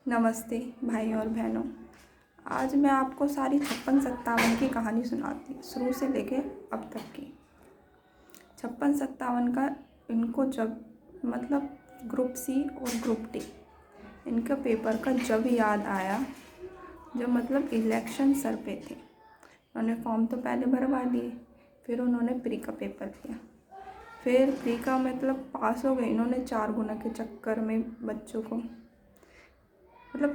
नमस्ते भाई और बहनों। आज मैं आपको सारी 56-57 की कहानी सुनाती हूँ, शुरू से लेके अब तक की। 56-57 का इनको जब ग्रुप सी और ग्रुप डी इनका पेपर का जब याद आया, जब इलेक्शन सर पे थे। उन्होंने फॉर्म तो पहले भरवा लिए, फिर उन्होंने प्री का पेपर दिया। फिर प्री का पास हो गए। इन्होंने 4 गुना के चक्कर में बच्चों को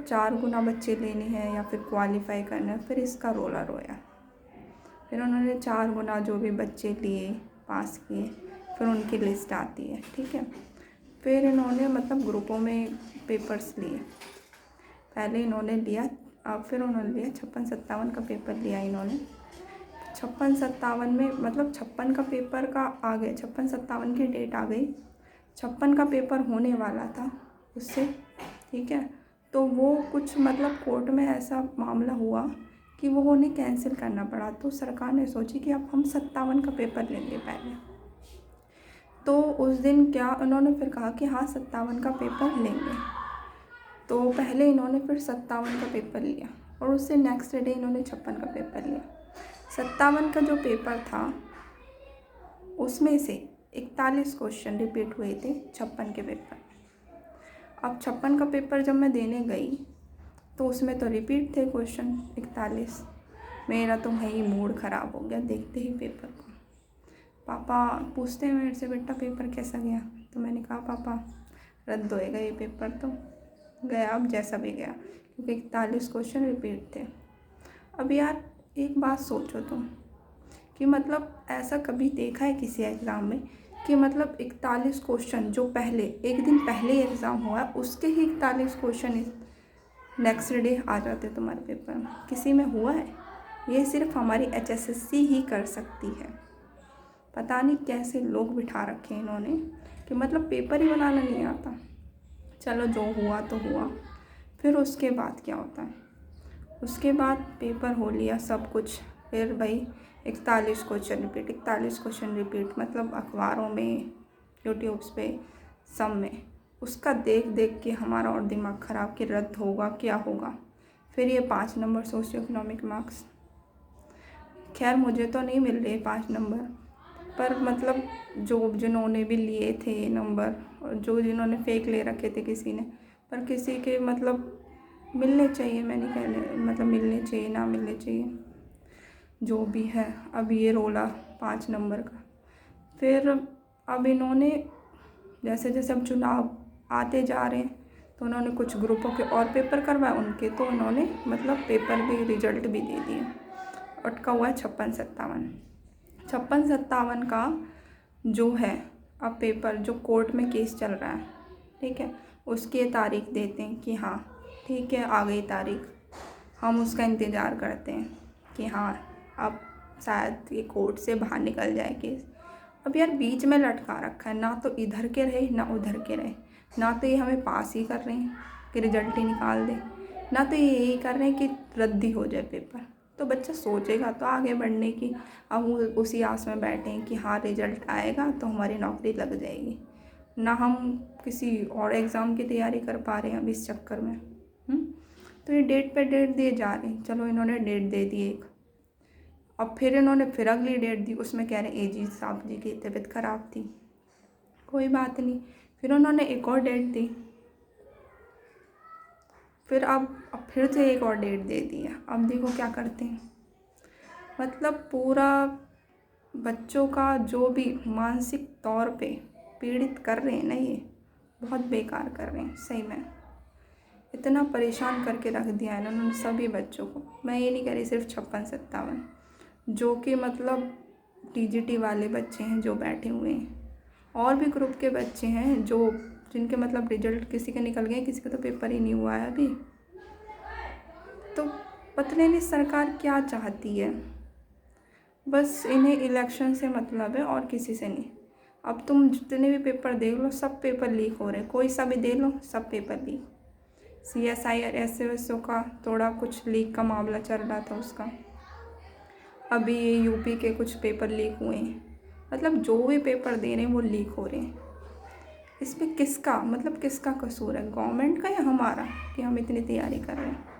4 गुना बच्चे लेने हैं या फिर क्वालिफाई करना है, फिर इसका रोला रोया। फिर उन्होंने 4 गुना जो भी बच्चे लिए, पास किए, फिर उनकी लिस्ट आती है, ठीक है। फिर इन्होंने ग्रुपों में पेपर्स लिए। पहले इन्होंने लिया, फिर उन्होंने लिया 56-57 का पेपर लिया इन्होंने। 56-57 में 56 का पेपर का आ गए, 56-57 की डेट आ गई। 56 का पेपर होने वाला था उससे, ठीक है। तो वो कुछ कोर्ट में ऐसा मामला हुआ कि वो उन्हें कैंसिल करना पड़ा। तो सरकार ने सोची कि अब हम 57 का पेपर लेंगे पहले। तो उस दिन क्या उन्होंने फिर कहा कि हाँ 57 का पेपर लेंगे। तो पहले इन्होंने फिर 57 का पेपर लिया और उससे नेक्स्ट डे इन्होंने 56 का पेपर लिया। 57 का जो पेपर था उसमें से 41 क्वेश्चन रिपीट हुए थे 56 के पेपर। अब 56 का पेपर जब मैं देने गई तो उसमें तो रिपीट थे क्वेश्चन 41। मेरा तो भाई मूड ख़राब हो गया देखते ही पेपर को। पापा पूछते हैं मेरे से, बेटा पेपर कैसा गया? तो मैंने कहा पापा रद्द होएगा ये पेपर। तो गया, अब जैसा भी गया, क्योंकि 41 क्वेश्चन रिपीट थे। अब यार एक बात सोचो तुम कि ऐसा कभी देखा है किसी एग्ज़ाम में कि 41 क्वेश्चन जो पहले एक दिन पहले एग्ज़ाम हुआ उसके ही 41 क्वेश्चन नेक्स्ट डे आ जाते तुम्हारे पेपर में? किसी में हुआ है? ये सिर्फ हमारी HSSC ही कर सकती है। पता नहीं कैसे लोग बिठा रखे इन्होंने कि पेपर ही बनाना नहीं आता। चलो जो हुआ तो हुआ। फिर उसके बाद क्या होता है? उसके बाद पेपर हो लिया सब कुछ, फिर भाई 41 क्वेश्चन रिपीट, 41 क्वेश्चन रिपीट, अखबारों में, यूट्यूब्स पे, सब में। उसका देख देख के हमारा और दिमाग ख़राब कि रद्द होगा क्या होगा। फिर ये 5 नंबर सोशियो इकोनॉमिक मार्क्स, खैर मुझे तो नहीं मिल रहे 5 नंबर, पर जो जिन्होंने भी लिए थे नंबर और जो जिन्होंने फेक ले रखे थे किसी ने, पर किसी के मिलने चाहिए। मैं नहीं कहने मिलने चाहिए ना मिलने चाहिए, जो भी है। अब ये रोला 5 नंबर का। फिर अब इन्होंने जैसे जैसे अब चुनाव आते जा रहे हैं तो उन्होंने कुछ ग्रुपों के और पेपर करवाए उनके, तो उन्होंने पेपर भी, रिजल्ट भी दे दिए। अटका हुआ है 56-57। 56-57 का जो है अब पेपर, जो कोर्ट में केस चल रहा है, ठीक है, उसकी तारीख देते हैं कि हाँ ठीक है आ गई तारीख। हम उसका इंतज़ार करते हैं कि हाँ अब शायद ये कोर्ट से बाहर निकल जाए केस। अब यार बीच में लटका रखा है, ना तो इधर के रहे ना उधर के रहे, ना तो ये हमें पास ही कर रहे हैं कि रिजल्ट ही निकाल दें, ना तो ये यही कर रहे हैं कि रद्द ही हो जाए पेपर। तो बच्चा सोचेगा तो आगे बढ़ने की। अब वो उसी आस में बैठे हैं कि हाँ रिजल्ट आएगा तो हमारी नौकरी लग जाएगी, ना हम किसी और एग्ज़ाम की तैयारी कर पा रहे हैं अब इस चक्कर में। तो ये डेट पे डेट दिए जा रहे हैं। चलो इन्होंने डेट दे दी एक, अब फिर इन्होंने फिर अगली डेट दी, उसमें कह रहे हैं AG साहब जी की तबीयत ख़राब थी, कोई बात नहीं। फिर उन्होंने एक और डेट दी, फिर अब फिर से एक और डेट दे दी है। अब देखो क्या करते हैं, पूरा बच्चों का जो भी मानसिक तौर पे पीड़ित कर रहे हैं ना, ये बहुत बेकार कर रहे हैं सही में। इतना परेशान करके रख दिया है इन्होंने सभी बच्चों को। मैं ये नहीं कह रही सिर्फ 56-57, जो कि TGT वाले बच्चे हैं जो बैठे हुए हैं, और भी ग्रुप के बच्चे हैं जो जिनके रिजल्ट किसी के निकल गए, किसी का तो पेपर ही नहीं हुआ है अभी। तो पता नहीं सरकार क्या चाहती है, बस इन्हें इलेक्शन से मतलब है और किसी से नहीं। अब तुम जितने भी पेपर देख लो सब पेपर लीक हो रहे हैं, कोई सा भी दे लो सब पेपर लीक। CSI और SO का थोड़ा कुछ लीक का मामला चल रहा था उसका, अभी ये UP के कुछ पेपर लीक हुए हैं। जो भी पेपर दे रहे हैं वो लीक हो रहे हैं। इसमें किसका किसका कसूर है, गवर्नमेंट का या हमारा? कि हम इतनी तैयारी कर रहे हैं।